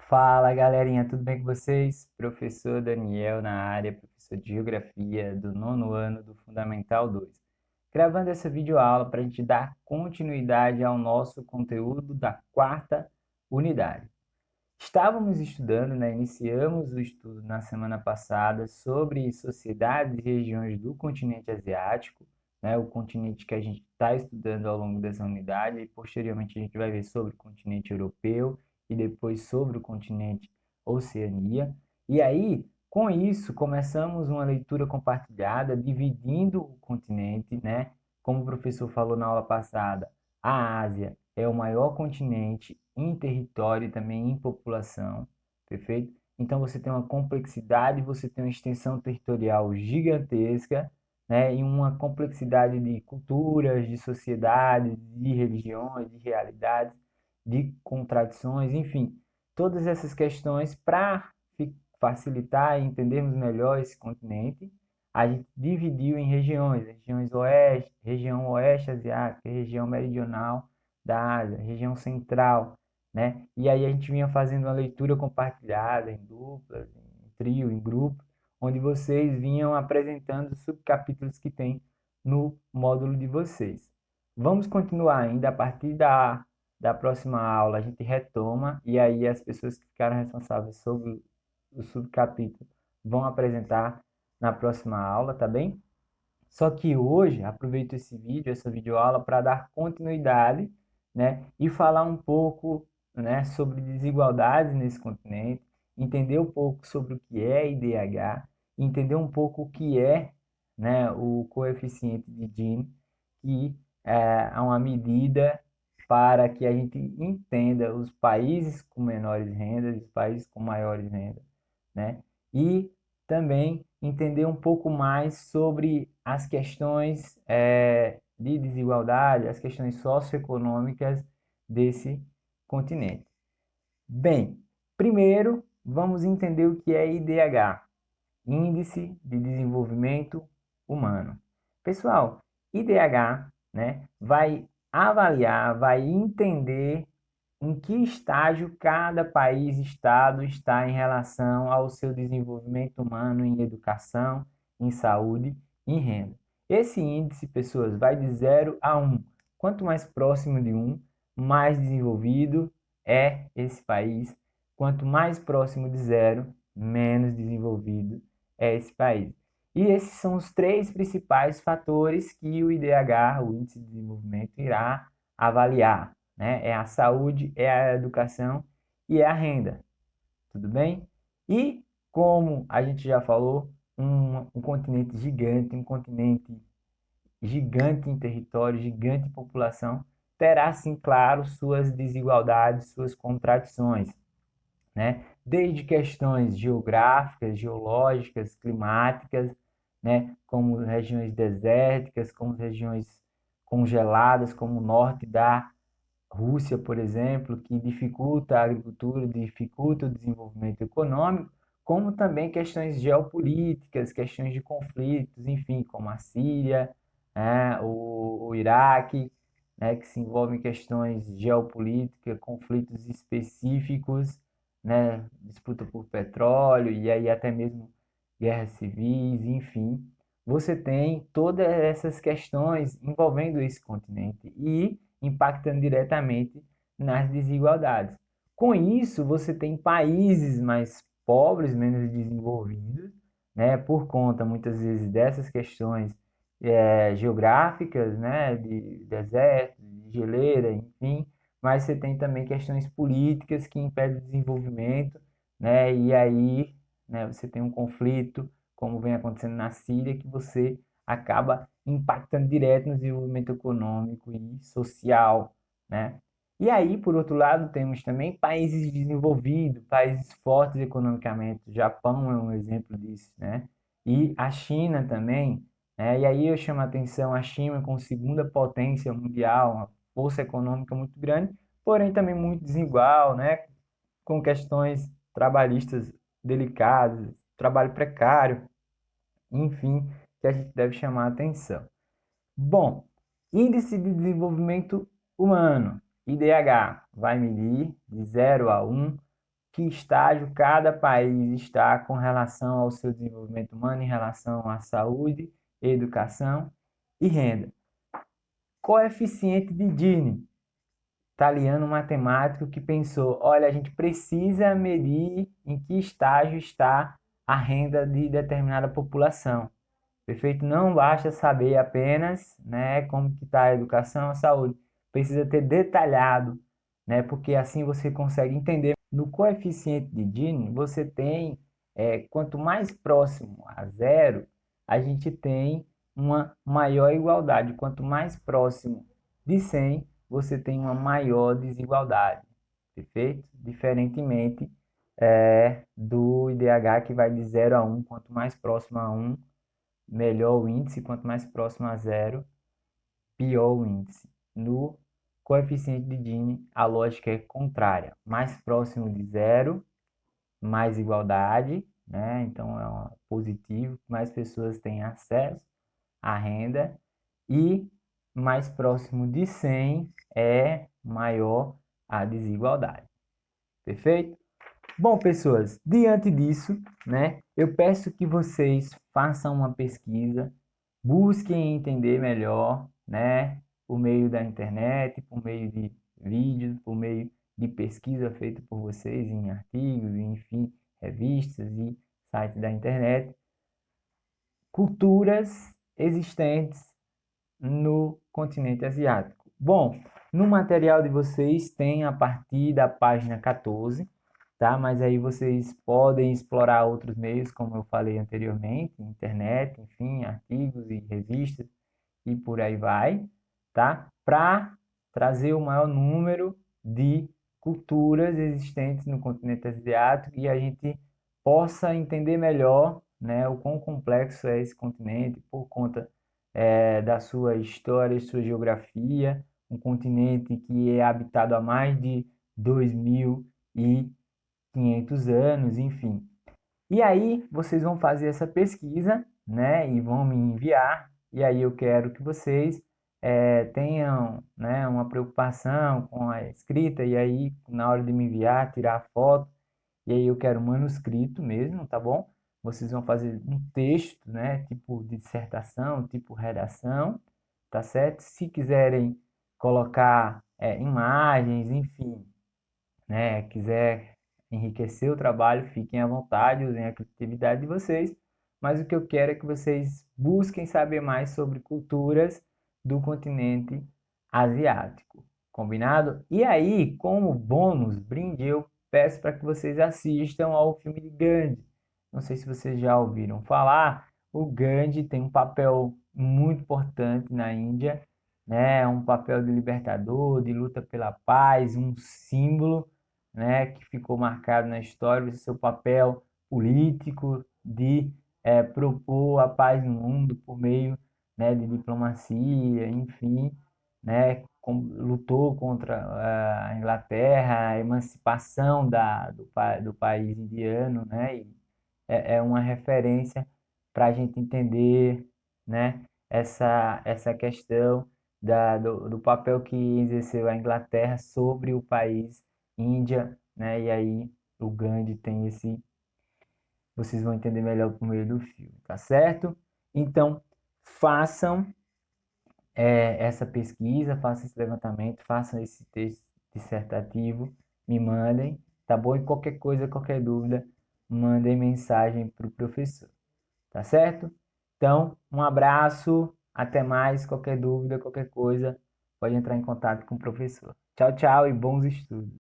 Fala galerinha, tudo bem com vocês? Professor Daniel na área, professor de Geografia do nono ano do Fundamental 2. Gravando essa videoaula para a gente dar continuidade ao nosso conteúdo da quarta unidade. Estávamos estudando, iniciamos o estudo na semana passada sobre sociedades e regiões do continente asiático, o continente que a gente está estudando ao longo dessa unidade, e posteriormente a gente vai ver sobre o continente europeu e depois sobre o continente Oceania. E aí, com isso, começamos uma leitura compartilhada, dividindo o continente, Como o professor falou na aula passada, a Ásia é o maior continente em território e também em população, perfeito? Então você tem uma complexidade, você tem uma extensão territorial gigantesca, e uma complexidade de culturas, de sociedades, de religiões, de realidades, de contradições, enfim, todas essas questões para facilitar e entendermos melhor esse continente, a gente dividiu em regiões, região oeste asiática, região meridional da Ásia, região central, E aí a gente vinha fazendo uma leitura compartilhada em duplas, em trio, em grupo, onde vocês vinham apresentando os subcapítulos que tem no módulo de vocês. Vamos continuar ainda a partir da próxima aula, a gente retoma e aí as pessoas que ficaram responsáveis sobre o subcapítulo vão apresentar na próxima aula, tá bem? Só que hoje, aproveito esse vídeo, essa videoaula, para dar continuidade, e falar um pouco, sobre desigualdades nesse continente, entender um pouco sobre o que é IDH, entender um pouco o que é, o coeficiente de Gini, que é uma medida para que a gente entenda os países com menores rendas e os países com maiores rendas, E também entender um pouco mais sobre as questões de desigualdade, as questões socioeconômicas desse continente. Bem, primeiro vamos entender o que é IDH, Índice de Desenvolvimento Humano. Pessoal, IDH, vai avaliar, vai entender em que estágio cada país, estado está em relação ao seu desenvolvimento humano em educação, em saúde e em renda. Esse índice, pessoas, vai de 0 a 1. Quanto mais próximo de 1, mais desenvolvido é esse país. Quanto mais próximo de 0, menos desenvolvido é esse país. E esses são os três principais fatores que o IDH, o Índice de Desenvolvimento, irá avaliar, É a saúde, é a educação e é a renda, tudo bem? E como a gente já falou, um continente gigante, um continente gigante em território, gigante em população, terá sim, claro, suas desigualdades, suas contradições, Desde questões geográficas, geológicas, climáticas, Como regiões desérticas, como regiões congeladas, como o norte da Rússia, por exemplo, que dificulta a agricultura, dificulta o desenvolvimento econômico, como também questões geopolíticas, questões de conflitos, enfim, como a Síria, o Iraque, que se envolvem em questões geopolíticas, conflitos específicos, disputa por petróleo e aí até mesmo guerras civis, enfim. Você tem todas essas questões envolvendo esse continente e impactando diretamente nas desigualdades. Com isso, você tem países mais pobres, menos desenvolvidos, por conta muitas vezes dessas questões geográficas, de deserto, de geleira, enfim, mas você tem também questões políticas que impedem o desenvolvimento, e aí, você tem um conflito, como vem acontecendo na Síria, que você acaba impactando direto no desenvolvimento econômico e social, E aí, por outro lado, temos também países desenvolvidos, países fortes economicamente. O Japão é um exemplo disso, E a China também, E aí eu chamo a atenção a China como segunda potência mundial, uma força econômica muito grande, porém também muito desigual, Com questões trabalhistas delicadas, trabalho precário, enfim, que a gente deve chamar a atenção. Bom, Índice de Desenvolvimento Humano, IDH, vai medir de 0 a 1 que estágio cada país está com relação ao seu desenvolvimento humano, em relação à saúde, educação e renda. Coeficiente de Gini, italiano matemático que pensou, olha, a gente precisa medir em que estágio está a renda de determinada população. Perfeito? Não basta saber apenas, né, como que está a educação, a saúde. Precisa ter detalhado, né, porque assim você consegue entender. No coeficiente de Gini, você tem, quanto mais próximo a zero, a gente tem uma maior igualdade. Quanto mais próximo de 100, você tem uma maior desigualdade. Perfeito? Diferentemente do IDH, que vai de 0 a 1. Quanto mais próximo a 1, melhor o índice, quanto mais próximo a zero, pior o índice. No coeficiente de Gini, a lógica é contrária. Mais próximo de zero, mais igualdade, né? Então é positivo, mais pessoas têm acesso à renda e mais próximo de 100 é maior a desigualdade. Perfeito? Bom, pessoas, diante disso, né, eu peço que vocês façam uma pesquisa, busquem entender melhor, né, por meio da internet, por meio de vídeos, por meio de pesquisa feita por vocês em artigos, enfim, revistas e sites da internet, culturas existentes no continente asiático. Bom, no material de vocês tem a partir da página 14, tá? Mas aí vocês podem explorar outros meios, como eu falei anteriormente, internet, enfim, artigos e revistas e por aí vai, tá? Para trazer o maior número de culturas existentes no continente asiático e a gente possa entender melhor, né, o quão complexo é esse continente por conta da sua história e sua geografia, um continente que é habitado há mais de 2.500 anos, enfim. E aí vocês vão fazer essa pesquisa, né, e vão me enviar, e aí eu quero que vocês tenham, né, uma preocupação com a escrita, e aí na hora de me enviar, tirar a foto, e aí eu quero manuscrito mesmo, tá bom? Vocês vão fazer um texto, né, tipo de dissertação, tipo redação, tá certo? Se quiserem colocar imagens, enfim, né, quiser enriquecer o trabalho, fiquem à vontade, usem a criatividade de vocês, mas o que eu quero é que vocês busquem saber mais sobre culturas do continente asiático, combinado? E aí, como bônus, brinde, eu peço para que vocês assistam ao filme de Gandhi. Não sei se vocês já ouviram falar, o Gandhi tem um papel muito importante na Índia, né? Um papel de libertador, de luta pela paz, um símbolo, né, que ficou marcado na história, o seu papel político de propor a paz no mundo por meio, né, de diplomacia, enfim, né, lutou contra a Inglaterra, a emancipação do país indiano, né, e é uma referência para a gente entender, né, essa questão do papel que exerceu a Inglaterra sobre o país Índia, né? E aí o Gandhi tem esse. Vocês vão entender melhor por meio do filme, tá certo? Então, façam essa pesquisa, façam esse levantamento, façam esse texto dissertativo, me mandem, tá bom? E qualquer coisa, qualquer dúvida, mandem mensagem para o professor, tá certo? Então, um abraço, até mais, qualquer dúvida, qualquer coisa, pode entrar em contato com o professor. Tchau, tchau e bons estudos.